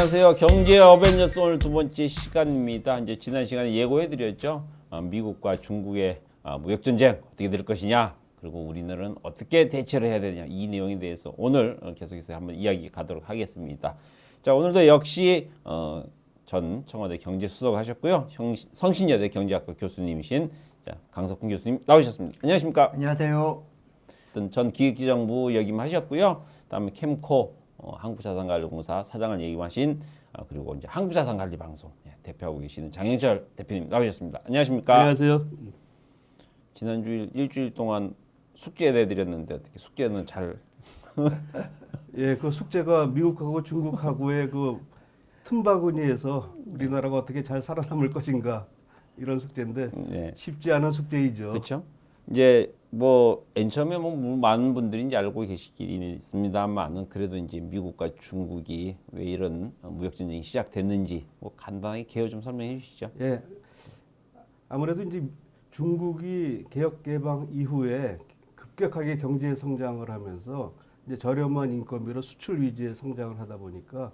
안녕하세요. 경제 어벤져스 오늘 두 번째 시간입니다. 이제 지난 시간에 예고해드렸죠. 미국과 중국의 무역 전쟁 어떻게 될 것이냐, 그리고 우리나라는 어떻게 대처를 해야 되느냐, 이 내용에 대해서 오늘 계속해서 한번 이야기 가도록 하겠습니다. 자, 오늘도 역시 전 청와대 경제수석 하셨고요, 성신여대 경제학과 교수님이신 강석훈 교수님 나오셨습니다. 안녕하십니까? 안녕하세요. 전 기획지정부 역임하셨고요. 그다음에 캠코 한국자산관리공사 사장을 역임하신 그리고 이제 한국자산관리방송 대표하고 계시는 장영철 대표님 나오셨습니다. 안녕하십니까? 안녕하세요. 지난주 일주일 동안 숙제 내드렸는데 어떻게 숙제는 잘? 예, 그 숙제가 미국하고 중국하고의 그 틈바구니에서 우리나라가 어떻게 잘 살아남을 것인가 이런 숙제인데 네. 쉽지 않은 숙제이죠. 그렇죠. 이제 뭐 처음에 많은 분들이 이제 알고 계시긴 있습니다만은 그래도 이제 미국과 중국이 왜 이런 무역 전쟁이 시작됐는지 뭐 간단하게 개요 좀 설명해 주시죠. 예, 아무래도 이제 중국이 개혁 개방 이후에 급격하게 경제 성장을 하면서 이제 저렴한 인건비로 수출 위주의 성장을 하다 보니까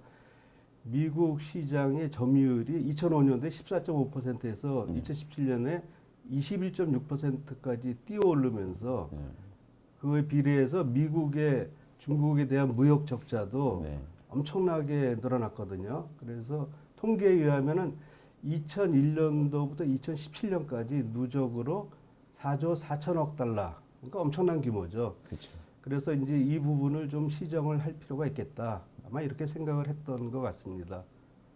미국 시장의 점유율이 2005년도에 14.5%에서 2017년에 21.6%까지 뛰어오르면서 그에 비례해서 미국의 중국에 대한 무역 적자도 엄청나게 늘어났거든요. 그래서 통계에 의하면은 2001년도부터 2017년까지 누적으로 4조 4천억 달러, 그러니까 엄청난 규모죠. 그렇죠. 그래서 이제 이 부분을 좀 시정을 할 필요가 있겠다. 아마 이렇게 생각을 했던 것 같습니다.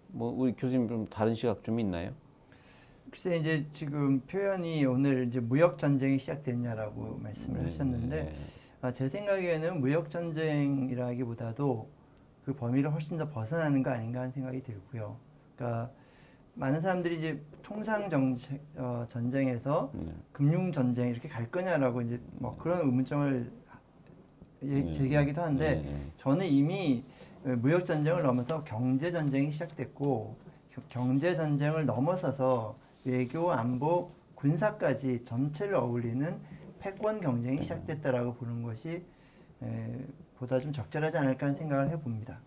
뭐 우리 교수님 좀 다른 시각 좀 있나요? 글쎄 이제 지금 표현이 오늘 이제 무역 전쟁이 시작됐냐라고 말씀을 하셨는데 제 생각에는 무역 전쟁이라기보다도 그 범위를 훨씬 더 벗어나는 거 아닌가 하는 생각이 들고요. 그러니까 많은 사람들이 이제 통상 전쟁에서 금융 전쟁 이렇게 갈 거냐라고 이제 뭐 그런 의문점을 제기하기도 하는데 저는 이미 무역 전쟁을 넘어서 경제 전쟁이 시작됐고 경제 전쟁을 넘어서서 외교, 안보, 군사까지 전체를 어울리는 패권 경쟁이 시작됐다라고 보는 것이 보다 좀 적절하지 않을까 하는 생각을 해봅니다.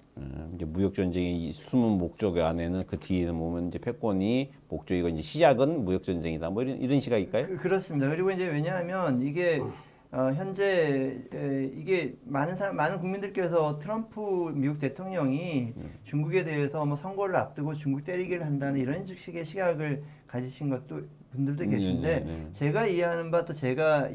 이제 무역 전쟁의 숨은 목적 안에는 그 뒤에는 보면 이제 패권이 목적이고 이제 시작은 무역 전쟁이다. 뭐 이런 시각일까요? 그렇습니다. 그리고 이제 왜냐하면 이게 현재 이게 많은 국민들께서 트럼프 미국 대통령이 중국에 대해서 뭐 선거를 앞두고 중국 때리기를 한다는 이런 식의 시각을 가지신 것도 분들도 계신데 제가 이해하는 바 또 제가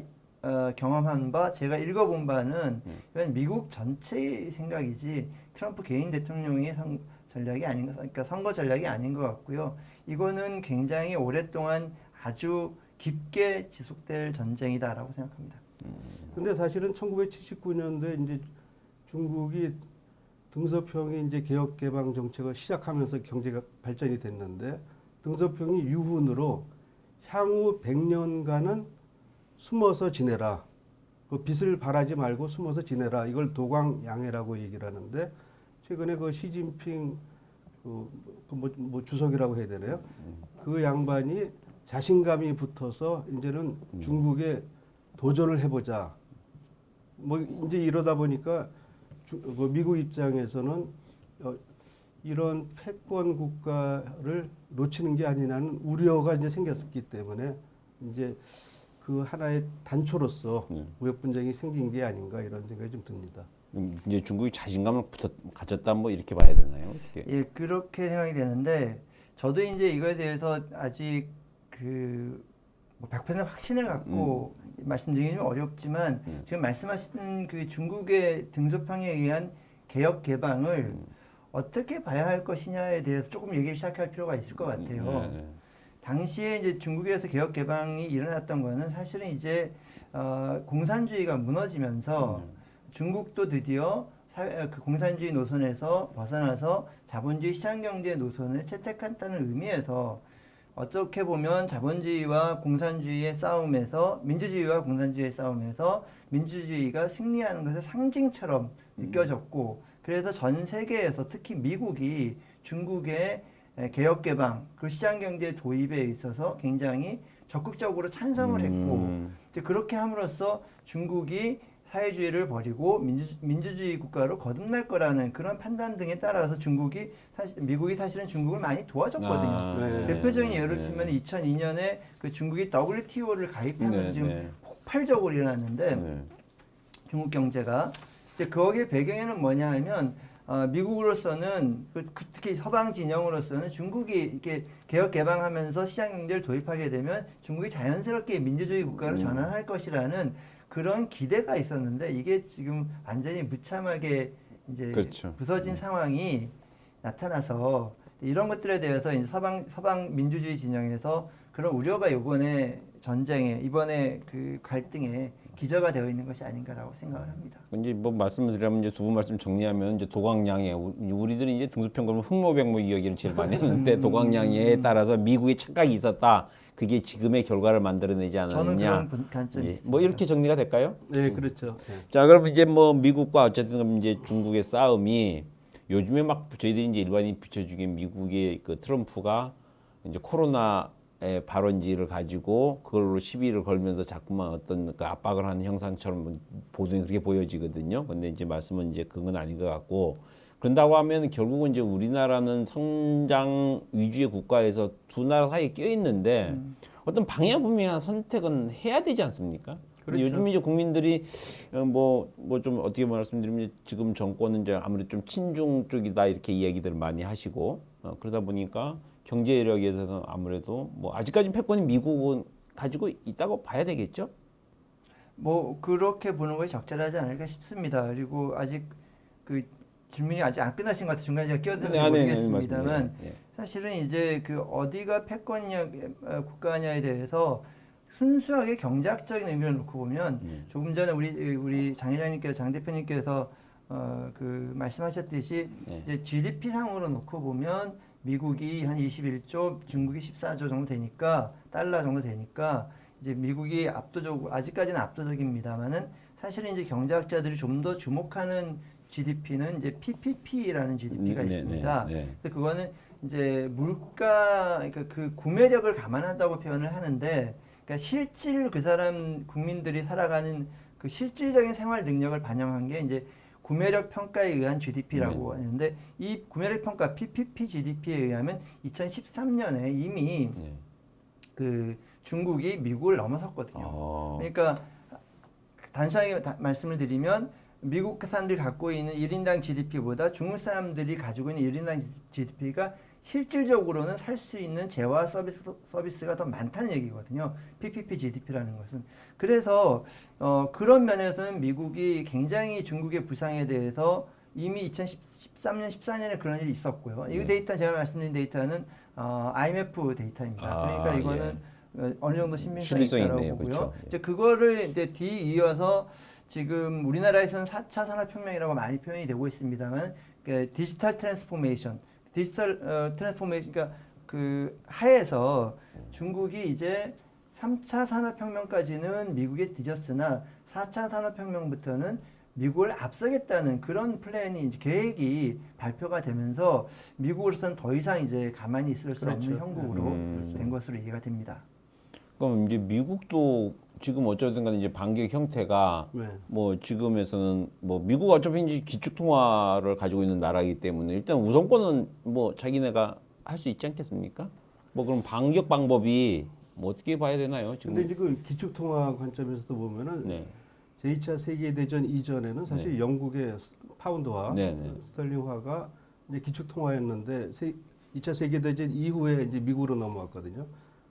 경험한 바 제가 읽어본 바는 이건 미국 전체의 생각이지 트럼프 개인 대통령의 전략이 아닌 것, 그러니까 선거 전략이 아닌 것 같고요. 이거는 굉장히 오랫동안 아주 깊게 지속될 전쟁이다라고 생각합니다. 근데 사실은 1979년도에 이제 중국이 등소평이 이제 개혁 개방 정책을 시작하면서 경제가 발전이 됐는데 등소평이 유훈으로 향후 100년간은 숨어서 지내라. 그 빛을 발하지 말고 숨어서 지내라. 이걸 도광양해라고 얘기를 하는데 최근에 그 시진핑 뭐 주석이라고 해야 되나요? 그 양반이 자신감이 붙어서 이제는 중국에 도전을 해보자. 뭐 이제 이러다 보니까 미국 입장에서는 이런 패권 국가를 놓치는 게 아니라는 우려가 이제 생겼기 때문에 이제 그 하나의 단초로서 무역 분쟁이 생긴 게 아닌가 이런 생각이 좀 듭니다. 이제 중국이 자신감을 가졌다 뭐 이렇게 봐야 되나요? 어떻게? 예, 그렇게 생각이 되는데 저도 이제 이거에 대해서 아직 뭐 100% 확신을 갖고 말씀드리기 좀 어렵지만 지금 말씀하신 그 중국의 등소평에 의한 개혁 개방을 어떻게 봐야 할 것이냐에 대해서 조금 얘기를 시작할 필요가 있을 것 같아요. 당시에 이제 중국에서 개혁 개방이 일어났던 거는 사실은 이제 공산주의가 무너지면서 중국도 드디어 그 공산주의 노선에서 벗어나서 자본주의 시장경제 노선을 채택한다는 의미에서 어떻게 보면 자본주의와 공산주의의 싸움에서 민주주의와 공산주의의 싸움에서 민주주의가 승리하는 것의 상징처럼 느껴졌고 그래서 전 세계에서 특히 미국이 중국의 개혁 개방 그 시장 경제 도입에 있어서 굉장히 적극적으로 찬성을 했고 그렇게 함으로써 중국이 사회주의를 버리고 민주주의 국가로 거듭날 거라는 그런 판단 등에 따라서 미국이 사실은 중국을 많이 도와줬거든요. 네. 대표적인 예를 들면 2002년에 그 중국이 WTO를 가입하면서 지금 폭발적으로 일어났는데 중국 경제가 이제 거기에 배경에는 뭐냐 하면 미국으로서는 특히 서방 진영으로서는 중국이 이렇게 개혁 개방하면서 시장 경제를 도입하게 되면 중국이 자연스럽게 민주주의 국가로 전환할 것이라는 그런 기대가 있었는데 이게 지금 완전히 무참하게 이제 그렇죠. 부서진 상황이 나타나서 이런 것들에 대해서 이제 서방 민주주의 진영에서 그런 우려가 이번에 그 갈등에 기저가 되어 있는 것이 아닌가라고 생각을 합니다. 이제 뭐 말씀을 드리면 이제 두 분 말씀 정리하면 이제 도광량에 우리들이 이제 등수평가를 흑모백모 이야기를 제일 많이 하는데 도광량에 따라서 미국의 착각이 있었다. 그게 지금의 결과를 만들어내지 저는 않았느냐. 그런 관점이 있습니다. 뭐 이렇게 정리가 될까요? 네, 그렇죠. 네. 자, 그럼 이제 뭐 미국과 어쨌든 이제 중국의 싸움이 요즘에 막 저희들이 이제 일반인 비춰주기엔 미국의 그 트럼프가 이제 코로나의 발원지를 가지고 그걸로 시비를 걸면서 자꾸만 어떤 그 압박을 하는 형상처럼 보도에 그렇게 보여지거든요. 근데 이제 말씀은 이제 그건 아닌 것 같고 그런다고 하면 결국은 이제 우리나라는 성장 위주의 국가에서 두 나라 사이에 껴 있는데 어떤 방향분명한 선택은 해야 되지 않습니까? 그렇죠. 요즘 이제 국민들이 뭐 좀 어떻게 말씀드리면 지금 정권은 이제 아무래도 좀 친중 쪽이다 이렇게 이야기들을 많이 하시고 그러다 보니까 경제력에서는 아무래도 뭐 아직까지는 패권이 미국은 가지고 있다고 봐야 되겠죠? 뭐 그렇게 보는 것이 적절하지 않을까 싶습니다. 그리고 아직 그 질문이 아직 안 끝나신 것 같아요. 중간에 제가 끼어들어서 모르겠습니다만 사실은 이제 그 어디가 패권이냐 국가냐에 대해서 순수하게 경제학적인 의미를 놓고 보면 조금 전에 우리 장 회장님께서 장 대표님께서 그 말씀하셨듯이 이제 GDP 상으로 놓고 보면 미국이 한 21조, 중국이 14조 정도 되니까 달러 정도 되니까 이제 미국이 압도적으로 아직까지는 압도적입니다만은 사실은 이제 경제학자들이 좀 더 주목하는 GDP는 이제 PPP라는 GDP가 있습니다. 그래서 그거는 이제 물가 그러니까 그 구매력을 감안한다고 표현을 하는데 그러니까 실질 그 사람 국민들이 살아가는 그 실질적인 생활 능력을 반영한 게 이제 구매력 평가에 의한 GDP라고 하는데 이 구매력 평가 PPP GDP에 의하면 2013년에 이미 그 중국이 미국을 넘어섰거든요. 그러니까 단순하게 말씀을 드리면 미국 사람들이 갖고 있는 1인당 GDP보다 중국 사람들이 가지고 있는 1인당 GDP가 실질적으로는 살 수 있는 재화 서비스가 더 많다는 얘기거든요. PPP GDP라는 것은. 그래서 그런 면에서는 미국이 굉장히 중국의 부상에 대해서 이미 2013년, 14년에 그런 일이 있었고요. 이 데이터 제가 말씀드린 데이터는 IMF 데이터입니다. 그러니까 이거는 어느 정도 신빙성이 있다고 보고요. 그렇죠. 이제 그거를 이제 뒤이어서 지금 우리나라에서는 4차 산업혁명이라고 많이 표현이 되고 있습니다만 디지털 트랜스포메이션, 그러니까 그 하에서 중국이 이제 3차 산업혁명까지는 미국에 뒤졌으나 4차 산업혁명부터는 미국을 앞서겠다는 그런 플랜이 이제 계획이 발표가 되면서 미국으로서는 더 이상 이제 가만히 있을 수 없는 형국으로 된 것으로 이해가 됩니다. 그럼 이제 미국도 지금 어쩌든 간에 이제 반격 형태가 뭐 지금에서는 뭐 미국 어차피 이제 기축통화를 가지고 있는 나라이기 때문에 일단 우선권은 뭐 자기네가 할 수 있지 않겠습니까? 뭐 그럼 반격 방법이 뭐 어떻게 봐야 되나요? 지금. 근데 지금 기축통화 관점에서도 보면은 제2차 세계대전 이전에는 사실 영국의 파운드화, 스털링화가 이제 기축통화였는데 2차 세계대전 이후에 이제 미국으로 넘어왔거든요.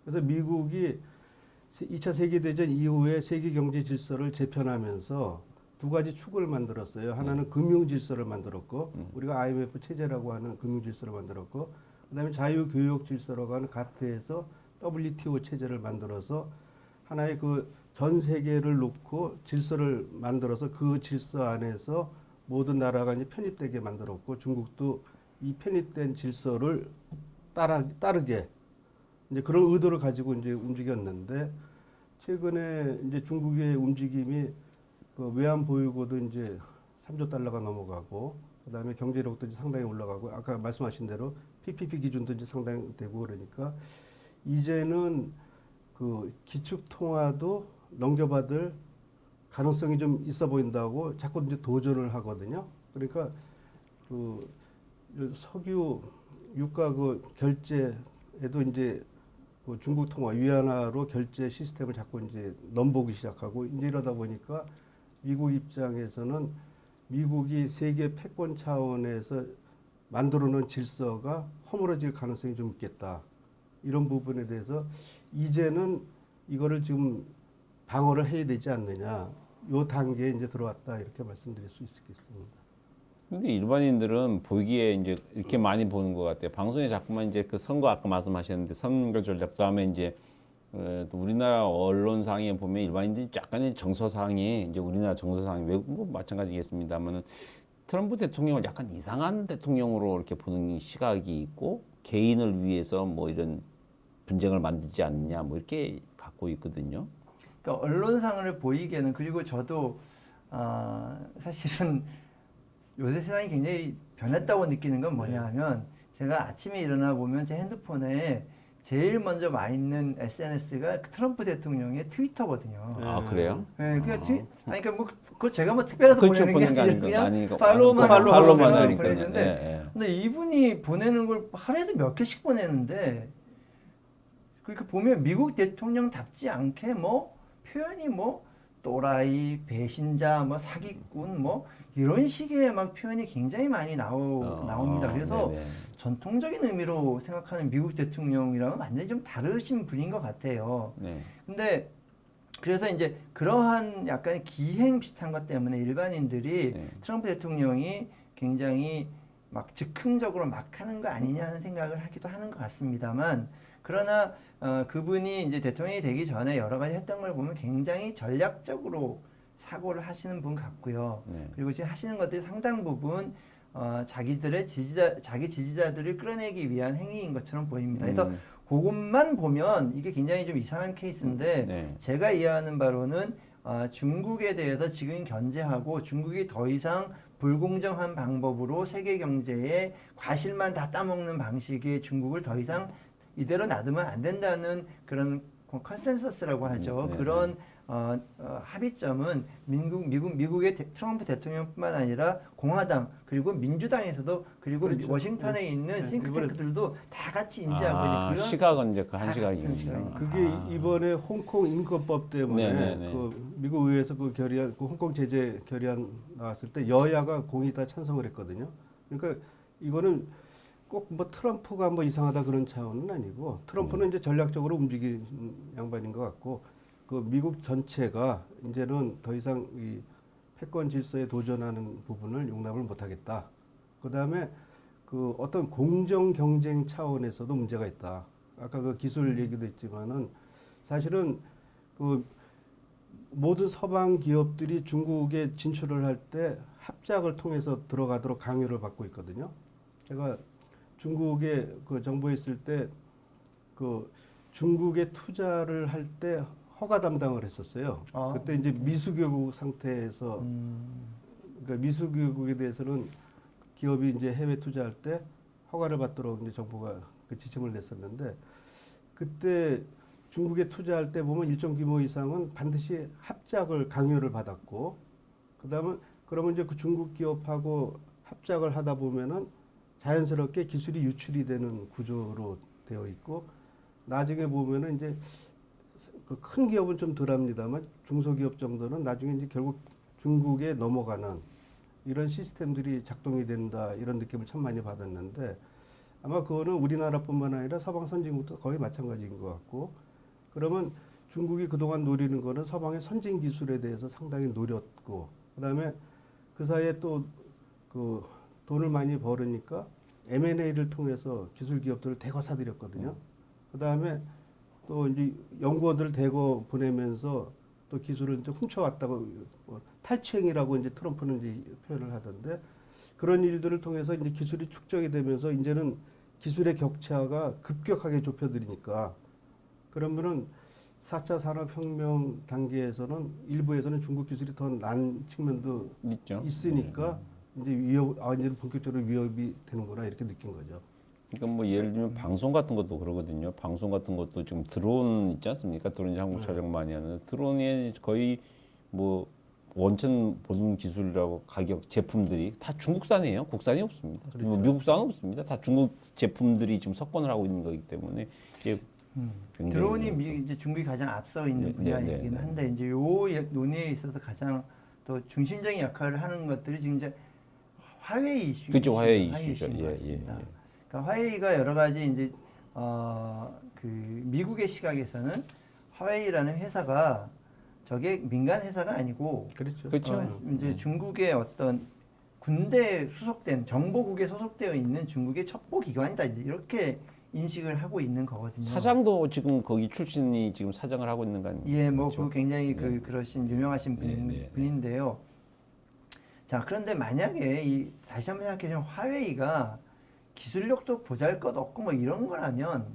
그래서 미국이 2차 세계대전 이후에 세계 경제 질서를 재편하면서 두 가지 축을 만들었어요. 하나는 금융 질서를 만들었고, 우리가 IMF 체제라고 하는 금융 질서를 만들었고, 그다음에 자유 교육 질서라고 하는 가트에서 WTO 체제를 만들어서 하나의 그 전 세계를 놓고 질서를 만들어서 그 질서 안에서 모든 나라가 이제 편입되게 만들었고, 중국도 이 편입된 질서를 따르게 이제 그런 의도를 가지고 이제 움직였는데, 최근에 이제 중국의 움직임이 그 외환 보유고도 이제 3조 달러가 넘어가고, 그다음에 경제력도 이제 상당히 올라가고, 아까 말씀하신 대로 PPP 기준도 이제 상당히 되고, 그러니까 이제는 그 기축 통화도 넘겨받을 가능성이 좀 있어 보인다고 자꾸 이제 도전을 하거든요. 그러니까 그 석유 유가 그 결제에도 이제 그 중국 통화 위안화로 결제 시스템을 자꾸 이제 넘보기 시작하고 이제 이러다 보니까 미국 입장에서는 미국이 세계 패권 차원에서 만들어 놓은 질서가 허물어질 가능성이 좀 있겠다. 이런 부분에 대해서 이제는 이거를 지금 방어를 해야 되지 않느냐. 요 단계에 이제 들어왔다. 이렇게 말씀드릴 수 있겠습니다. 근데 일반인들은 보기에 이제 이렇게 많이 보는 것 같아요. 방송에 자꾸만 이제 그 선거 아까 말씀하셨는데 선거 전략 다음에 이제 또 우리나라 언론상에 보면 일반인들이 약간의 정서상이 이제 우리나라 정서상이 외국 뭐 마찬가지겠습니다만은 트럼프 대통령을 약간 이상한 대통령으로 이렇게 보는 시각이 있고 개인을 위해서 뭐 이런 분쟁을 만들지 않느냐 뭐 이렇게 갖고 있거든요. 그러니까 언론상을 보이게는 그리고 저도 사실은 요새 세상이 굉장히 변했다고 느끼는 건 뭐냐 하면 제가 아침에 일어나 보면 제 핸드폰에 제일 먼저 와 있는 SNS가 트럼프 대통령의 트위터거든요. 아 그래요? 네, 아니 그러니까 뭐 그거 제가 뭐 특별해서 그렇죠, 보내는 게 아니라 그냥 아니니까. 팔로우만 팔로우만 하고 하니까. 보내주는데 예, 예. 근데 이분이 보내는 걸 하루에도 몇 개씩 보내는데 그렇게 보면 미국 대통령답지 않게 뭐 표현이 뭐 또라이, 배신자, 뭐 사기꾼 뭐 이런 식의 막 표현이 굉장히 많이 나옵니다. 그래서 네네. 전통적인 의미로 생각하는 미국 대통령이랑은 완전히 좀 다르신 분인 것 같아요. 네. 근데 그래서 이제 그러한 약간 기행 비슷한 것 때문에 일반인들이 네. 트럼프 대통령이 굉장히 막 즉흥적으로 막 하는 거 아니냐 하는 생각을 하기도 하는 것 같습니다만 그러나 그분이 이제 대통령이 되기 전에 여러 가지 했던 걸 보면 굉장히 전략적으로 사고를 하시는 분 같고요. 네. 그리고 지금 하시는 것들이 상당 부분 자기들의 자기 지지자들을 끌어내기 위한 행위인 것처럼 보입니다. 그래서 그것만 보면 이게 굉장히 좀 이상한 케이스인데 네. 제가 이해하는 바로는 중국에 대해서 지금 견제하고 중국이 더 이상 불공정한 방법으로 세계 경제에 과실만 다 따먹는 방식의 중국을 더 이상 이대로 놔두면 안 된다는 그런 컨센서스라고 하죠. 네, 그런 합의점은 미국의 트럼프 대통령뿐만 아니라 공화당 그리고 민주당에서도 그리고 그렇죠. 워싱턴에 있는 싱크탱크들도 다 같이 인지하고 있는 그런 시각은 이제 그 한 다 같은 시각이군요. 시각입니다. 그게 이번에 홍콩 인권법 때문에 네네네. 그 미국 의회에서 그 결의안, 그 홍콩 제재 결의안 나왔을 때 여야가 공이 다 찬성을 했거든요. 그러니까 이거는 꼭 뭐 트럼프가 뭐 이상하다 그런 차원은 아니고 트럼프는 이제 전략적으로 움직인 양반인 것 같고 그 미국 전체가 이제는 더 이상 이 패권 질서에 도전하는 부분을 용납을 못하겠다. 그 다음에 그 어떤 공정 경쟁 차원에서도 문제가 있다. 아까 그 기술 얘기도 했지만은 사실은 그 모든 서방 기업들이 중국에 진출을 할 때 합작을 통해서 들어가도록 강요를 받고 있거든요. 제가 중국에 그 정부에 있을 때 그 중국에 투자를 할 때 허가 담당을 했었어요. 그때 이제 미수교국 상태에서 그러니까 미수교국에 대해서는 기업이 이제 해외 투자할 때 허가를 받도록 이제 정부가 그 지침을 냈었는데 그때 중국에 투자할 때 보면 일정 규모 이상은 반드시 합작을 강요를 받았고 그다음에 그러면 이제 그 중국 기업하고 합작을 하다 보면은 자연스럽게 기술이 유출이 되는 구조로 되어 있고 나중에 보면은 이제 그 큰 기업은 좀 덜합니다만 중소기업 정도는 나중에 이제 결국 중국에 넘어가는 이런 시스템들이 작동이 된다 이런 느낌을 참 많이 받았는데 아마 그거는 우리나라뿐만 아니라 서방 선진국도 거의 마찬가지인 것 같고 그러면 중국이 그동안 노리는 거는 서방의 선진 기술에 대해서 상당히 노렸고 그다음에 그 사이에 또 그 돈을 많이 벌으니까 M&A를 통해서 기술 기업들을 대거 사들였거든요. 그다음에 또 이제 연구원들을 대거 보내면서 또 기술을 이제 훔쳐왔다고 탈취행위라고 이제 트럼프는 이제 표현을 하던데 그런 일들을 통해서 이제 기술이 축적이 되면서 이제는 기술의 격차가 급격하게 좁혀들이니까 그러면은 4차 산업혁명 단계에서는 일부에서는 중국 기술이 더 난 측면도 있죠. 있으니까 이제 이제는 본격적으로 위협이 되는구나 이렇게 느낀 거죠. 그러니까 뭐 예를 들면 방송 같은 것도 그러거든요. 방송 같은 것도 지금 드론 있지 않습니까? 드론 이제 한국 촬영 많이 하는 드론이 거의 뭐 원천 보존 기술이라고 가격 제품들이 다 중국산이에요. 국산이 없습니다. 그렇죠. 미국산은 없습니다. 다 중국 제품들이 지금 석권을 하고 있는 거기 때문에 이게 굉장히 드론이 이제 중국이 가장 앞서 있는 네, 분야이긴 네, 네, 한데 이제 요 논의에 있어서 가장 또 중심적인 역할을 하는 것들이 지금 이제 화웨이 이슈. 그렇죠. 화웨이 화웨이 이슈죠. 이슈인 것 예, 같습니다. 예. 그러니까 화웨이가 여러 가지 이제 그 미국의 시각에서는 화웨이라는 회사가 저게 민간 회사가 아니고 그렇죠. 그렇죠. 이제 중국의 어떤 군대에 소속된 정보국에 소속되어 있는 중국의 첩보 기관이다 이제 이렇게 인식을 하고 있는 거거든요. 사장도 지금 거기 출신이 지금 사장을 하고 있는 거 아닙니까? 예, 뭐 그렇죠? 그 굉장히 네. 그러신 유명하신 네. 분인데요. 자, 그런데 만약에 이 다시 한번 생각해 보면 화웨이가 기술력도 보잘것없고 뭐 이런 거라면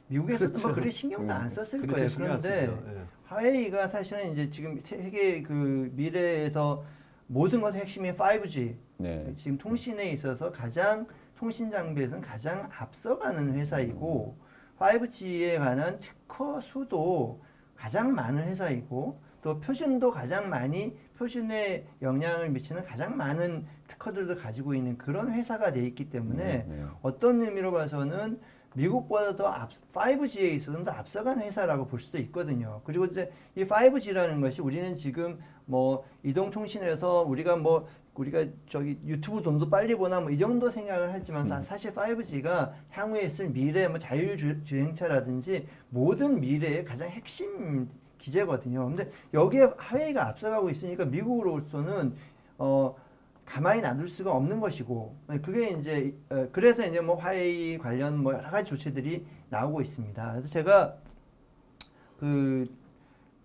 미국에서도 그렇죠. 뭐 그렇게 신경도 안 썼을 그렇죠. 거예요. 신경 안 그런데 쓰죠. 예. 화웨이가 사실은 이제 지금 세계 그 미래에서 모든 것의 핵심이 5G. 네. 지금 통신에 있어서 가장 통신 장비에서는 가장 앞서가는 회사이고 5G에 관한 특허 수도 가장 많은 회사이고 또 표준도 가장 많이 표준에 영향을 미치는 가장 많은 특허들도 가지고 있는 그런 회사가 돼 있기 때문에 네. 어떤 의미로 봐서는 미국보다 더 5G에 있어서는 더 앞서간 회사라고 볼 수도 있거든요. 그리고 이제 이 5G라는 것이 우리는 지금 뭐 이동통신에서 우리가 저기 유튜브 좀 더 빨리 보나 뭐 이 정도 생각을 하지만 사실 5G가 향후에 있을 미래 뭐 자율주행차라든지 모든 미래의 가장 핵심 기제거든요. 근데 여기에 화웨이가 앞서가고 있으니까 미국으로서는 가만히 놔둘 수가 없는 것이고 그게 이제 그래서 이제 뭐 화웨이 관련 뭐 여러 가지 조치들이 나오고 있습니다. 그래서 제가 그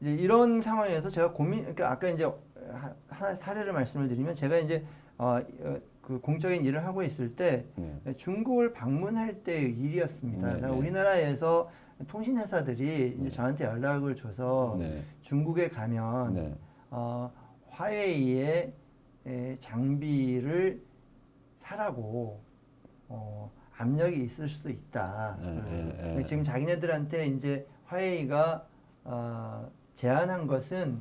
이제 이런 상황에서 제가 그러니까 아까 이제 하나 사례를 말씀을 드리면 제가 이제 그 공적인 일을 하고 있을 때 중국을 방문할 때의 일이었습니다. 네. 우리나라에서 통신 회사들이 이제 저한테 연락을 줘서 중국에 가면 화웨이의 장비를 사라고 압력이 있을 수도 있다. 지금 자기네들한테 이제 화웨이가 제안한 것은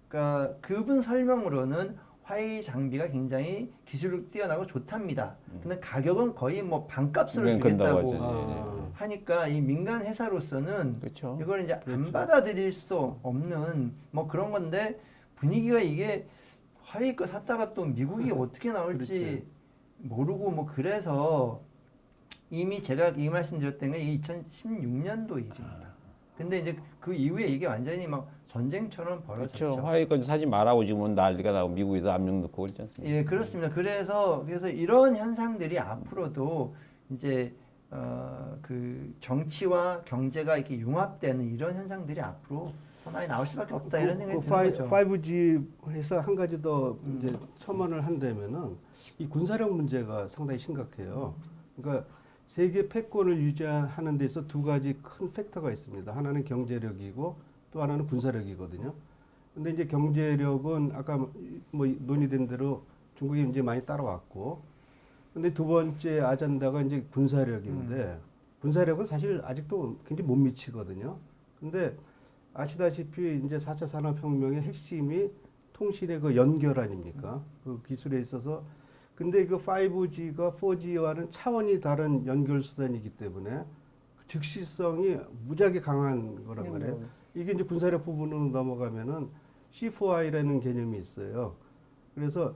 그러니까 그분 설명으로는 화웨이 장비가 굉장히 기술력 뛰어나고 좋답니다. 근데 가격은 거의 뭐 반값으로 주겠다고 하니까 이 민간 회사로서는 그렇죠. 이걸 이제 안 그렇죠. 받아들일 수 없는 뭐 그런 건데 분위기가 이게 화웨이 거 샀다가 또 미국이 어떻게 나올지 모르고 뭐 그래서 이미 제가 이 말씀드렸던 게 2016년도 일입니다. 근데 이제 그 이후에 이게 완전히 막 전쟁처럼 벌어졌죠. 그렇죠. 화웨이까지 사지 말라고 지금 난리가 나고 미국에서 압력 넣고 그러지 않습니까? 예, 그렇습니다. 그래서 이런 현상들이 앞으로도 이제 그 정치와 경제가 이렇게 융합되는 이런 현상들이 앞으로 더 많이 나올 수밖에 없다 이런 생각이 드는 거죠. 5G에서 한 가지 더 이제 첨언을 한다면은 이 군사력 문제가 상당히 심각해요. 그러니까 세계 패권을 유지하는 데 있어 두 가지 큰 팩터가 있습니다. 하나는 경제력이고 또 하나는 군사력이거든요. 근데 이제 경제력은 아까 뭐 논의된 대로 중국이 이제 많이 따라왔고, 근데 두 번째 아젠다가 이제 군사력인데 군사력은 사실 아직도 굉장히 못 미치거든요. 근데 아시다시피 이제 4차 산업혁명의 핵심이 통신의 그 연결 아닙니까? 그 기술에 있어서. 근데 그 5G가 4G와는 차원이 다른 연결 수단이기 때문에 즉시성이 무지하게 강한 거란 말이에요. 이게 이제 군사력 부분으로 넘어가면은 C4I라는 개념이 있어요. 그래서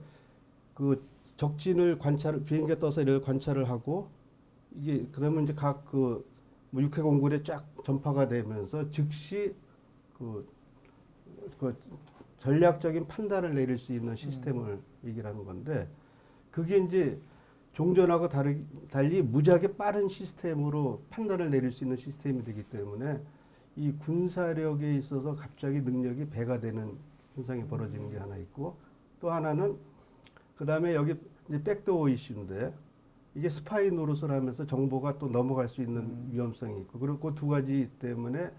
그 적진을 비행기가 떠서 이를 관찰을 하고 이게 그러면 이제 각 그 뭐 육해 공군에 쫙 전파가 되면서 즉시 그 전략적인 판단을 내릴 수 있는 시스템을 얘기하는 건데 그게 이제 종전하고 달리 무지하게 빠른 시스템으로 판단을 내릴 수 있는 시스템이 되기 때문에 이 군사력에 있어서 갑자기 능력이 배가 되는 현상이 벌어지는 게 하나 있고 또 하나는 그 다음에 여기 이제 백도어 이슈인데 이게 스파이 노릇을 하면서 정보가 또 넘어갈 수 있는 위험성이 있고 그리고 그 두 가지 때문에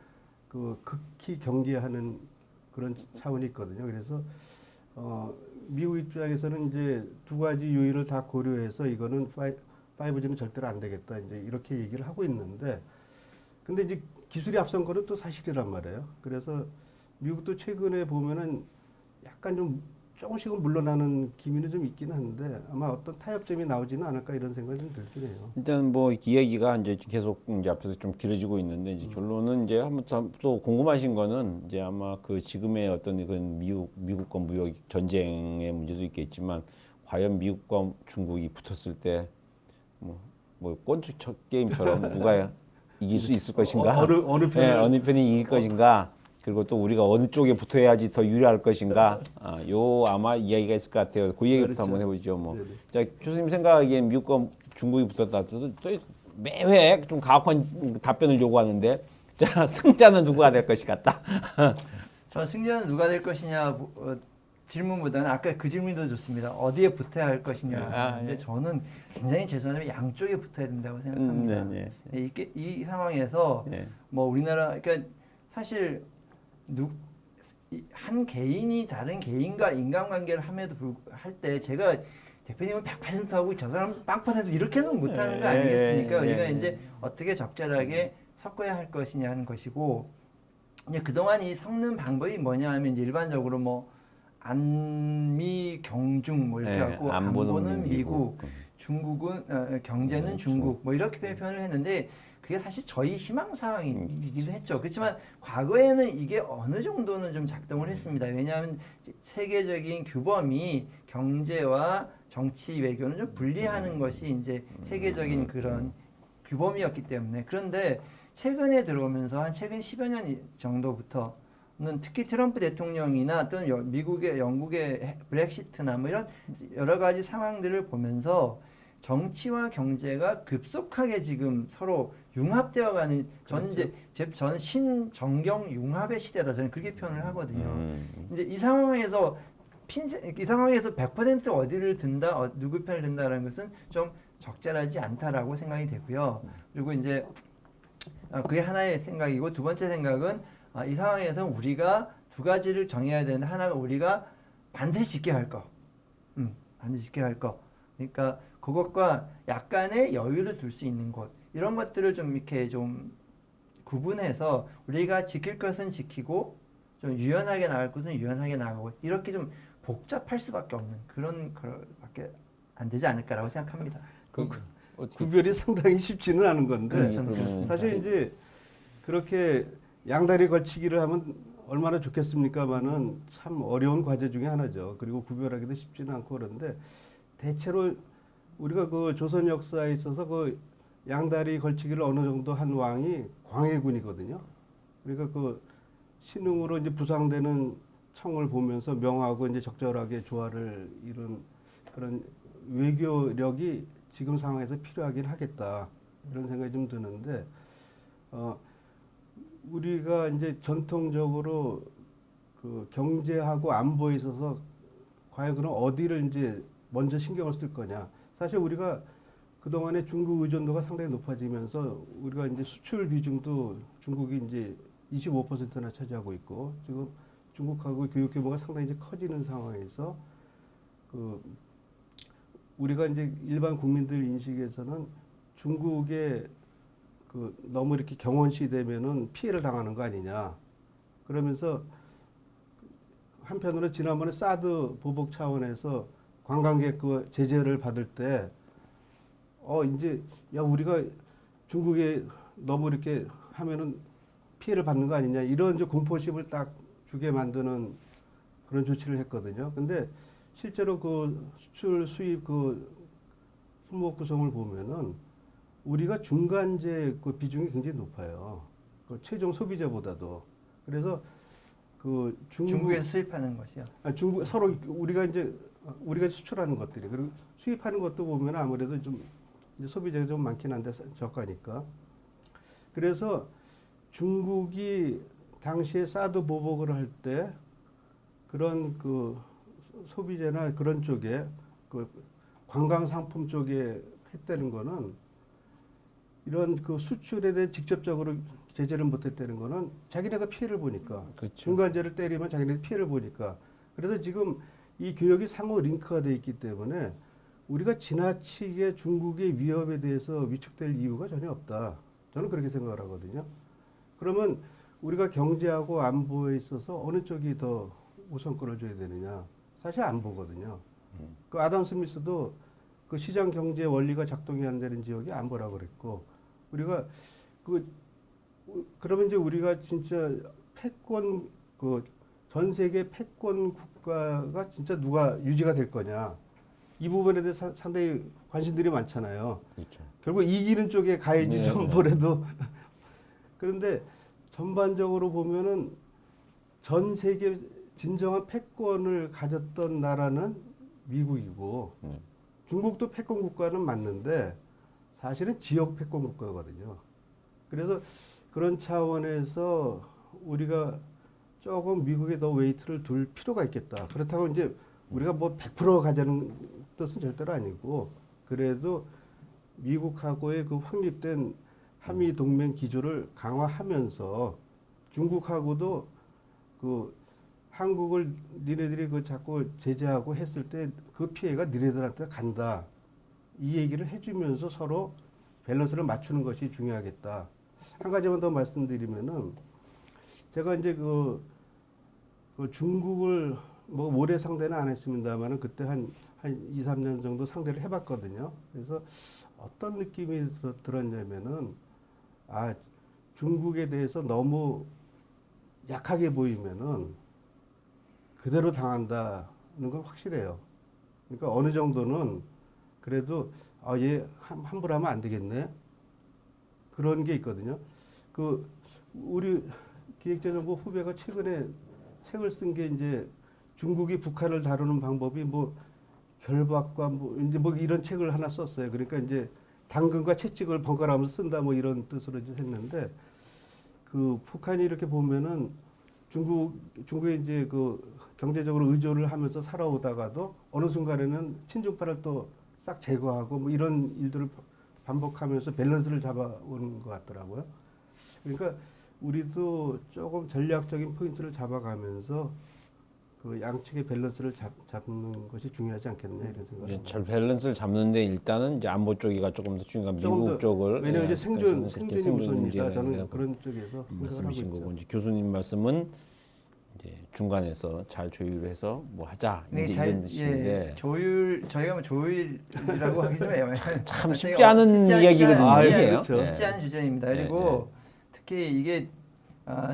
그 극히 경계하는 그런 차원이 있거든요. 그래서 미국 입장에서는 이제 두 가지 요인을 다 고려해서 이거는 5G는 절대로 안 되겠다. 이제 이렇게 얘기를 하고 있는데 근데 이제 기술이 앞선 거는 또 사실이란 말이에요. 그래서 미국도 최근에 보면은 약간 좀 조금씩은 물러나는 기미는 좀 있긴 한데 아마 어떤 타협점이 나오지는 않을까 이런 생각이 좀 들긴 해요. 일단 뭐 이야기가 이제 계속 이제 앞에서 좀 길어지고 있는데 이제 결론은 이제 한번 또 궁금하신 거는 이제 아마 그 지금의 어떤 그 미국과 무역 전쟁의 문제도 있겠지만 과연 미국과 중국이 붙었을 때 뭐 꼰투 게임처럼 누가 이길 수 있을 것인가? 어느 편을 예, 어느 편이 이길 것인가? 그리고 또 우리가 어느 쪽에 붙어야지 더 유리할 것인가? 요 아마 이야기가 있을 것 같아요. 그 얘기부터 그렇죠. 한번 해보죠. 뭐, 네네. 자 교수님 생각하기엔 미국과 중국이 붙었다. 또 매회 좀 가혹한 답변을 요구하는데, 자 승자는 누구가 될 것이 같다. 저 승자는 누가 될 것이냐 질문보다는 아까 그 질문도 좋습니다. 어디에 붙어야 할 것이냐. 근데 저는 굉장히 죄송하지만 양쪽에 붙어야 된다고 생각합니다. 이 상황에서 네. 뭐 우리나라 그러니까 사실 한 개인이 다른 개인과 인간관계를 함에도 할 때 제가 대표님은 100% 하고 저 사람은 0% 이렇게는 못하는 거 아니겠습니까? 우리가 이제 어떻게 적절하게 섞어야 할 것이냐는 것이고 이제 그동안 이 섞는 방법이 뭐냐 하면 이제 일반적으로 뭐 안미 경중 뭐 이렇게 갖고 안보는 미국, 중국은 경제는 중국 뭐 이렇게 표현을 했는데 그게 사실 저희 희망 사항이기도 했죠. 그렇지만 과거에는 이게 어느 정도는 좀 작동을 했습니다. 왜냐하면 세계적인 규범이 경제와 정치 외교는 좀 분리하는 것이 이제 세계적인 그런 규범이었기 때문에 그런데 최근에 들어오면서 한 최근 10여 년 정도부터는 특히 트럼프 대통령이나 또는 미국의 영국의 브렉시트나 뭐 이런 여러 가지 상황들을 보면서 정치와 경제가 급속하게 지금 서로 융합되어 가는 저는 이제 저는 신정경 융합의 시대다 저는 그렇게 표현을 하거든요. 이제 이 상황에서 100% 어디를 든다, 누구 편을 든다라는 것은 좀 적절하지 않다라고 생각이 되고요. 그리고 이제 그게 하나의 생각이고 두 번째 생각은 이 상황에서 우리가 두 가지를 정해야 되는데 하나가 우리가 반드시 지켜야 할 거, 반드시 지켜야 할 거. 그러니까 그것과 약간의 여유를 둘 수 있는 것 이런 것들을 좀 이렇게 좀 구분해서 우리가 지킬 것은 지키고 좀 유연하게 나갈 것은 유연하게 나가고 이렇게 좀 복잡할 수밖에 없는 그런 것밖에 안 되지 않을까라고 생각합니다. 구별이 상당히 쉽지는 않은 건데 그렇죠. 사실 이제 그렇게 양다리 걸치기를 하면 얼마나 좋겠습니까만은 참 어려운 과제 중에 하나죠. 그리고 구별하기도 쉽지는 않고 그런데 대체로 우리가 그 조선 역사에 있어서 그 양다리 걸치기를 어느 정도 한 왕이 광해군이거든요. 그러니까 그 신흥으로 이제 부상되는 청을 보면서 명하고 이제 적절하게 조화를 이룬 그런 외교력이 지금 상황에서 필요하긴 하겠다 이런 생각이 좀 드는데 우리가 이제 전통적으로 그 경제하고 안보에 있어서 과연 그럼 어디를 이제 먼저 신경을 쓸 거냐. 사실 우리가 그동안에 중국 의존도가 상당히 높아지면서 우리가 이제 수출 비중도 중국이 이제 25%나 차지하고 있고 지금 중국하고 교육 규모가 상당히 이제 커지는 상황에서 그 우리가 이제 일반 국민들 인식에서는 중국에 그 너무 이렇게 경원시 되면은 피해를 당하는 거 아니냐. 그러면서 한편으로 지난번에 사드 보복 차원에서 관광객 그 제재를 받을 때 이제 야 우리가 중국에 너무 이렇게 하면은 피해를 받는 거 아니냐 이런 이제 공포심을 딱 주게 만드는 그런 조치를 했거든요. 근데 실제로 그 수출 수입 그 품목 구성을 보면은 우리가 중간재 그 비중이 굉장히 높아요. 그 최종 소비자보다도. 그래서 그 중국에서 수입하는 것이요. 중국 서로 우리가 수출하는 것들이 그리고 수입하는 것도 보면 아무래도 좀 이제 소비자가 좀 많긴 한데 저가니까. 그래서 중국이 당시에 사드 보복을 할 때 그런 그 소비재나 그런 쪽에 그 관광 상품 쪽에 했다는 거는 이런 그 수출에 대해 직접적으로 제재를 못했다는 거는 자기네가 피해를 보니까 그렇죠. 중간재를 때리면 자기네 피해를 보니까 그래서 지금 이 교역이 상호 링크가 돼 있기 때문에 우리가 지나치게 중국의 위협에 대해서 위축될 이유가 전혀 없다. 저는 그렇게 생각을 하거든요. 그러면 우리가 경제하고 안보에 있어서 어느 쪽이 더 우선 끌어줘야 되느냐? 사실 안 보거든요. 그 아담 스미스도 그 시장 경제 원리가 작동이 안 되는 지역이 안 보라고 그랬고, 우리가 그러면 이제 우리가 진짜 패권 전 세계 패권 국가가 진짜 누가 유지가 될 거냐? 이 부분에 대해서 상당히 관심들이 많잖아요. 그렇죠. 결국 이기는 쪽에 가야지 네, 좀 네. 뭐래도. 그런데 전반적으로 보면은 전 세계 진정한 패권을 가졌던 나라는 미국이고 중국도 패권 국가는 맞는데 사실은 지역 패권 국가거든요. 그래서 그런 차원에서 우리가 조금 미국에 더 웨이트를 둘 필요가 있겠다. 그렇다고 이제 우리가 뭐 100% 가자는 뜻은 절대로 아니고, 그래도 미국하고의 그 확립된 한미 동맹 기조를 강화하면서 중국하고도 그 한국을 니네들이 그 자꾸 제재하고 했을 때 그 피해가 니네들한테 간다. 이 얘기를 해주면서 서로 밸런스를 맞추는 것이 중요하겠다. 한 가지만 더 말씀드리면은 제가 이제 그 중국을 뭐 오래 상대는 안 했습니다만은 그때 한 2, 3년 정도 상대를 해봤거든요. 그래서 어떤 느낌이 들었냐면은 중국에 대해서 너무 약하게 보이면은 그대로 당한다는 건 확실해요. 그러니까 어느 정도는 그래도 얘 함부로 하면 안 되겠네. 그런 게 있거든요. 우리 기획재정부 후배가 최근에 책을 쓴 게 이제 중국이 북한을 다루는 방법이 뭐 결박과 이제 뭐 이런 책을 하나 썼어요. 그러니까 이제 당근과 채찍을 번갈아 가면서 쓴다 뭐 이런 뜻으로 이제 했는데, 그 북한이 이렇게 보면은 중국에 이제 그 경제적으로 의존을 하면서 살아오다가도 어느 순간에는 친중파를 또 싹 제거하고 뭐 이런 일들을 반복하면서 밸런스를 잡아오는 것 같더라고요. 그러니까 우리도 조금 전략적인 포인트를 잡아가면서 그 양측의 밸런스를 잡는 것이 중요하지 않겠냐 이런 생각을 합니다. 잘 밸런스를 잡는데 일단은 이제 안보 쪽이가 조금 더 중요한 조금 미국 더, 쪽을 왜냐면 이제 생존이 우선이다. 문제가 저는 있는 그런 쪽에서 생각을 하고 말씀이신 있죠. 거고, 이제 교수님 말씀은 이제 중간에서 잘 조율해서 뭐 하자 네, 이제 이런 뜻인데 저희가 뭐 조율이라고 하기 좀 애매해요. 참 쉽지 않은 이야기거든요. 이게. 그렇죠. 예. 쉽지 않은 주제입니다. 그리고 특히 이게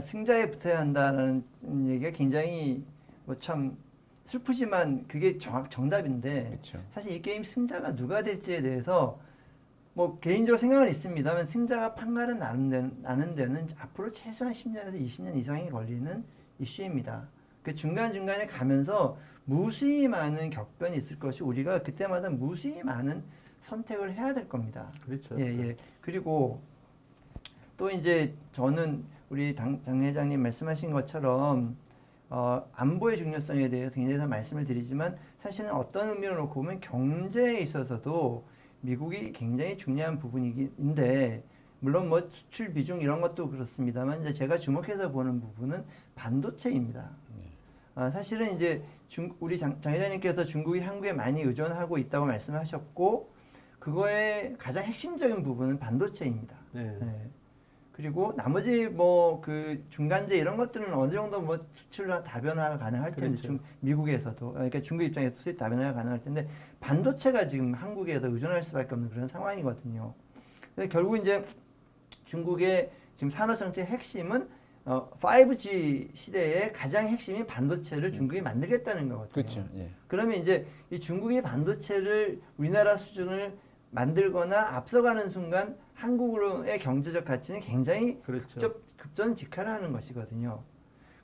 승자에 붙어야 한다는 얘기가 굉장히 뭐 참 슬프지만 그게 정답인데, 그렇죠. 사실 이 게임 승자가 누가 될지에 대해서 뭐 개인적으로 생각은 있습니다만 승자가 판가름 나는 데는 앞으로 최소한 10년에서 20년 이상이 걸리는 이슈입니다. 그 중간중간에 가면서 무수히 많은 격변이 있을 것이, 우리가 그때마다 무수히 많은 선택을 해야 될 겁니다. 그렇죠. 예. 그리고 또 이제 저는 우리 장 회장님 말씀하신 것처럼 안보의 중요성에 대해서 굉장히 말씀을 드리지만, 사실은 어떤 의미로 놓고 보면 경제에 있어서도 미국이 굉장히 중요한 부분인데, 물론 뭐 수출 비중 이런 것도 그렇습니다만 이제 제가 주목해서 보는 부분은 반도체입니다. 사실은 이제 우리 장 회장님께서 중국이 한국에 많이 의존하고 있다고 말씀하셨고, 그거의 가장 핵심적인 부분은 반도체입니다. 네. 그리고 나머지 뭐 그 중간재 이런 것들은 어느 정도 뭐 수출 다변화가 가능할 텐데, 그렇죠. 미국에서도, 그러니까 중국 입장에서 수입 다변화가 가능할 텐데, 반도체가 지금 한국에 더 의존할 수밖에 없는 그런 상황이거든요. 그래서 결국 이제 중국의 지금 산업정책 핵심은 5G 시대의 가장 핵심인 반도체를 중국이 만들겠다는 거거든요. 그렇죠. 예. 그러면 이제 이 중국이 반도체를 우리나라 수준을 만들거나 앞서가는 순간 한국으로의 경제적 가치는 굉장히 그렇죠. 급전직하라는 것이거든요.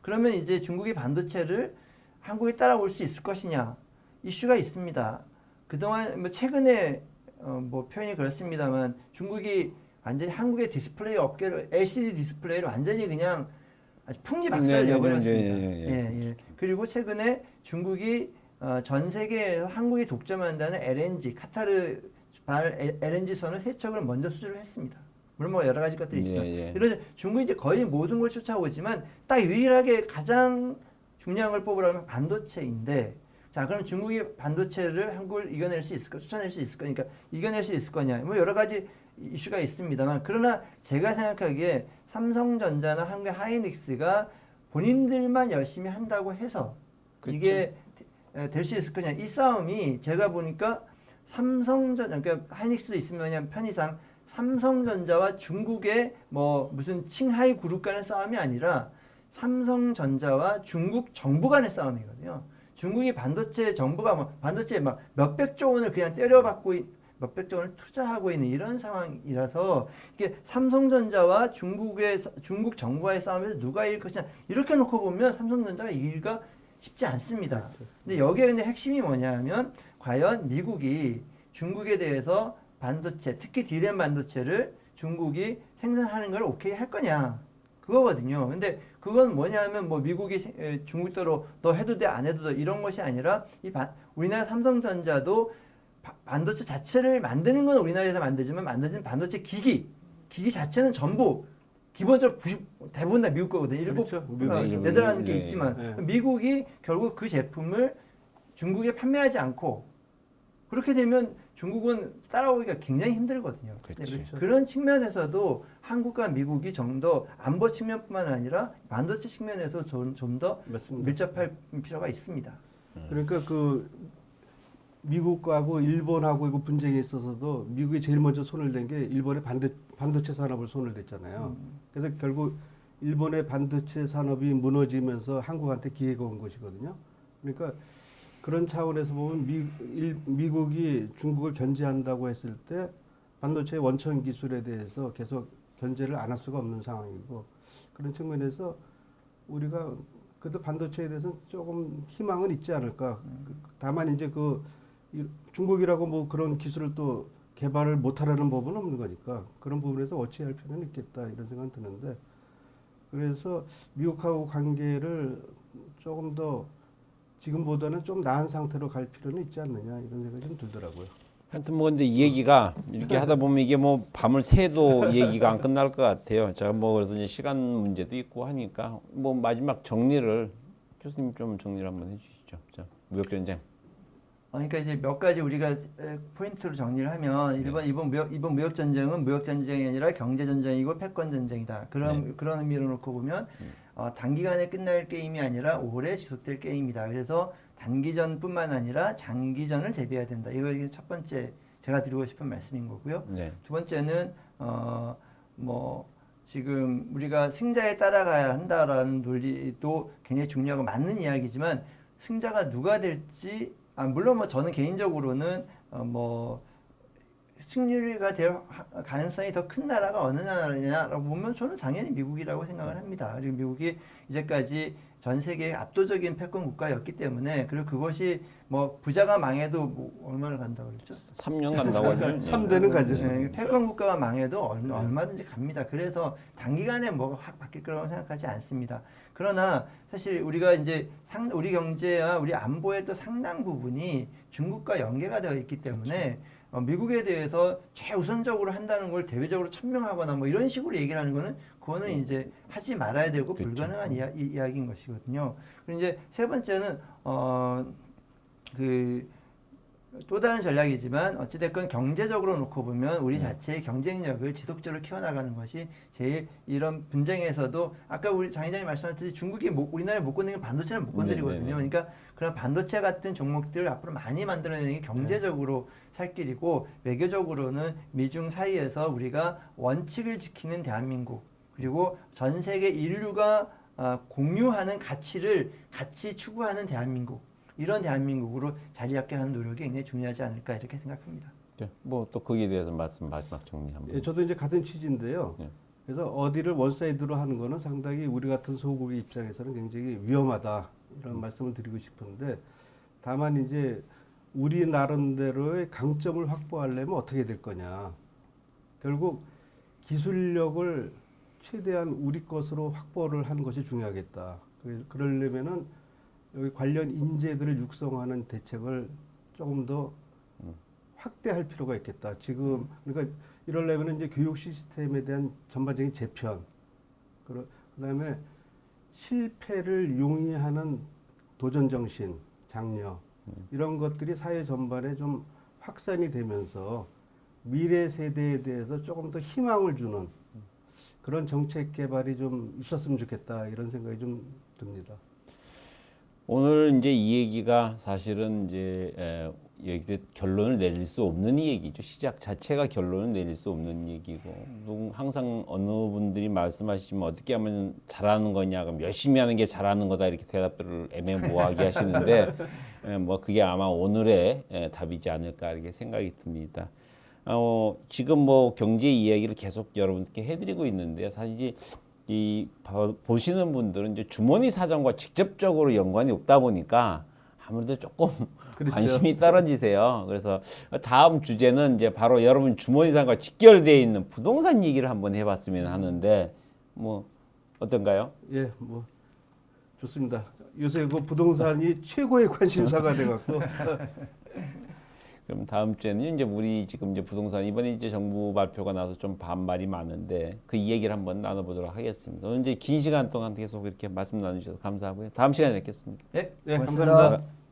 그러면 이제 중국이 반도체를 한국에 따라올 수 있을 것이냐, 이슈가 있습니다. 그동안 뭐 최근에 뭐 표현이 그렇습니다만 중국이 완전히 한국의 디스플레이 업계를, LCD 디스플레이를 완전히 그냥 아주 풍지박살 내버렸습니다. 예. 그리고 최근에 중국이 전 세계에서 한국이 독점한다는 LNG, 카타르 발 LNG선을 3척을 먼저 수주를 했습니다. 물론 뭐 여러 가지 것들이 있지만, 이런 중국이 이제 거의 모든 걸 쫓아오지만 딱 유일하게 가장 중요한 걸 뽑으라면 반도체인데, 자, 그럼 중국이 반도체를 한국을 이겨낼 수 있을까? 쫓아낼 수 있을까? 그러니까 이겨낼 수 있을 거냐? 뭐 여러 가지 이슈가 있습니다만, 그러나 제가 생각하기에 삼성전자나 한국의 하이닉스가 본인들만 열심히 한다고 해서 그쵸. 이게 될 수 있을 거냐. 이 싸움이 제가 보니까 삼성전자, 그러니까 하이닉스도 있으면 그냥 편의상 삼성전자와 중국의 뭐 무슨 칭하이 그룹 간의 싸움이 아니라 삼성전자와 중국 정부 간의 싸움이거든요. 중국이 반도체 정부가 뭐 반도체 막 몇백조 원을 그냥 때려받고 몇백조 원을 투자하고 있는 이런 상황이라서 이게 삼성전자와 중국 정부와의 싸움에서 누가 이길 것이냐 이렇게 놓고 보면 삼성전자가 이기기가 쉽지 않습니다. 근데 여기에 근데 핵심이 뭐냐면 과연 미국이 중국에 대해서 반도체, 특히 D램 반도체를 중국이 생산하는 걸 오케이 할 거냐 그거거든요. 근데 그건 뭐냐면 뭐 미국이 중국대로 너 해도 돼 안 해도 돼 이런 것이 아니라 우리나라 삼성전자도 반도체 자체를 만드는 건 우리나라에서 만들지만 만드는 반도체 기기 자체는 전부 기본적으로 대부분 다 미국 거거든요. 일곱 그렇죠. 네덜란드 게 네. 있지만 네. 미국이 결국 그 제품을 중국에 판매하지 않고 그렇게 되면 중국은 따라오기가 굉장히 힘들거든요. 그렇죠. 그런 측면에서도 한국과 미국이 좀 더 안보 측면뿐만 아니라 반도체 측면에서 좀 더 맞습니다. 밀접할 필요가 있습니다. 그러니까 그 미국하고 일본하고 이거 분쟁에 있어서도 미국이 제일 먼저 손을 댄 게 일본의 반도체 산업을 손을 댔잖아요. 그래서 결국 일본의 반도체 산업이 무너지면서 한국한테 기회가 온 것이거든요. 그러니까 그런 차원에서 보면 미국이 중국을 견제한다고 했을 때 반도체 원천 기술에 대해서 계속 견제를 안 할 수가 없는 상황이고 그런 측면에서 우리가 그래도 반도체에 대해서는 조금 희망은 있지 않을까. 다만 이제 중국이라고 뭐 그런 기술을 또 개발을 못하라는 법은 없는 거니까 그런 부분에서 어찌할 필요는 있겠다 이런 생각이 드는데 그래서 미국하고 관계를 조금 더 지금보다는 좀 나은 상태로 갈 필요는 있지 않느냐 이런 생각이 좀 들더라고요. 하여튼 뭐 근데 이 얘기가 이렇게 하다 보면 이게 뭐 밤을 새도 얘기가 안 끝날 것 같아요. 제가 뭐 그래서 이제 시간 문제도 있고 하니까 뭐 마지막 정리를 교수님 좀 정리를 한번 해주시죠. 자, 무역 전쟁. 그러니까 이제 몇 가지 우리가 포인트로 정리를 하면 이번 무역 전쟁은 무역 전쟁이 아니라 경제 전쟁이고 패권 전쟁이다. 그런 의미로 놓고 보면 단기간에 끝날 게임이 아니라 오래 지속될 게임이다. 그래서 단기전뿐만 아니라 장기전을 대비해야 된다. 이게 첫 번째 제가 드리고 싶은 말씀인 거고요. 네. 두 번째는 뭐 지금 우리가 승자에 따라가야 한다라는 논리도 굉장히 중요하고 맞는 이야기지만 승자가 누가 될지 물론 뭐 저는 개인적으로는 뭐 승률가 될 가능성이 더 큰 나라가 어느 나라냐라고 보면 저는 당연히 미국이라고 생각을 합니다. 그리고 미국이 이제까지 전 세계의 압도적인 패권 국가였기 때문에 그리고 그것이 뭐 부자가 망해도 뭐 얼마나 간다고 그랬죠? 3년 간다고 하죠. 3대는 가죠. 패권 국가가 망해도 얼마든지 갑니다. 그래서 단기간에 뭐가 확 바뀔 거라고 생각하지 않습니다. 그러나 사실 우리가 이제 우리 경제와 우리 안보의 또 상당 부분이 중국과 연계가 되어 있기 때문에 미국에 대해서 최우선적으로 한다는 걸 대외적으로 천명하거나 뭐 이런 식으로 얘기를 하는 거는 그거는 이제 하지 말아야 되고 그렇죠. 불가능한 이야기인 것이거든요. 그리고 이제 세 번째는 또 다른 전략이지만 어찌됐건 경제적으로 놓고 보면 우리 자체의 경쟁력을 지속적으로 키워나가는 것이 제일 이런 분쟁에서도 아까 우리 장 회장님 말씀하셨듯이 중국이 우리나라에 못 건드리는 반도체는 못 건드리거든요. 그러니까 그런 반도체 같은 종목들을 앞으로 많이 만들어내는 게 경제적으로 살 길이고 외교적으로는 미중 사이에서 우리가 원칙을 지키는 대한민국 그리고 전 세계 인류가 공유하는 가치를 같이 추구하는 대한민국 이런 대한민국으로 자리 잡게 하는 노력이 굉장히 중요하지 않을까 이렇게 생각합니다. 뭐 또 거기에 대해서 마지막 정리 한번. 예, 저도 이제 같은 취지인데요. 예. 그래서 어디를 원사이드로 하는 거는 상당히 우리 같은 소국의 입장에서는 굉장히 위험하다 이런 말씀을 드리고 싶은데 다만 이제 우리 나름대로의 강점을 확보하려면 어떻게 될 거냐. 결국 기술력을 최대한 우리 것으로 확보를 하는 것이 중요하겠다. 그러려면은 여기 관련 인재들을 육성하는 대책을 조금 더 확대할 필요가 있겠다. 지금 그러니까 이러려면 이제 교육 시스템에 대한 전반적인 재편, 그다음에 실패를 용이하는 도전 정신, 장려 이런 것들이 사회 전반에 좀 확산이 되면서 미래 세대에 대해서 조금 더 희망을 주는 그런 정책 개발이 좀 있었으면 좋겠다 이런 생각이 좀 듭니다. 오늘 이제 이 얘기가 사실은 이제 여기 결론을 내릴 수 없는 이 얘기죠. 시작 자체가 결론을 내릴 수 없는 얘기고, 항상 어느 분들이 말씀하시면 어떻게 하면 잘하는 거냐, 그럼 열심히 하는 게 잘하는 거다 이렇게 대답들을 애매모호하게 하시는데 뭐 그게 아마 오늘의 답이지 않을까 이렇게 생각이 듭니다. 지금 뭐 경제 이야기를 계속 여러분께 해드리고 있는데요. 사실 보시는 분들은 이제 주머니 사정과 직접적으로 연관이 없다 보니까 아무래도 조금 그렇죠. 관심이 떨어지세요. 그래서 다음 주제는 이제 바로 여러분 주머니 사정과 직결되어 있는 부동산 얘기를 한번 해봤으면 하는데 뭐 어떤가요? 예, 뭐 좋습니다. 요새 그 부동산이 최고의 관심사가 돼갖고 그럼 다음 주에는 이제 우리 지금 이제 부동산 이번에 이제 정부 발표가 나서 좀 반발이 많은데 그 얘기를 한번 나눠보도록 하겠습니다. 오늘 이제 긴 시간 동안 계속 이렇게 말씀 나누셔서 감사하고요. 다음 시간에 뵙겠습니다. 네, 네, 고맙습니다. 감사합니다.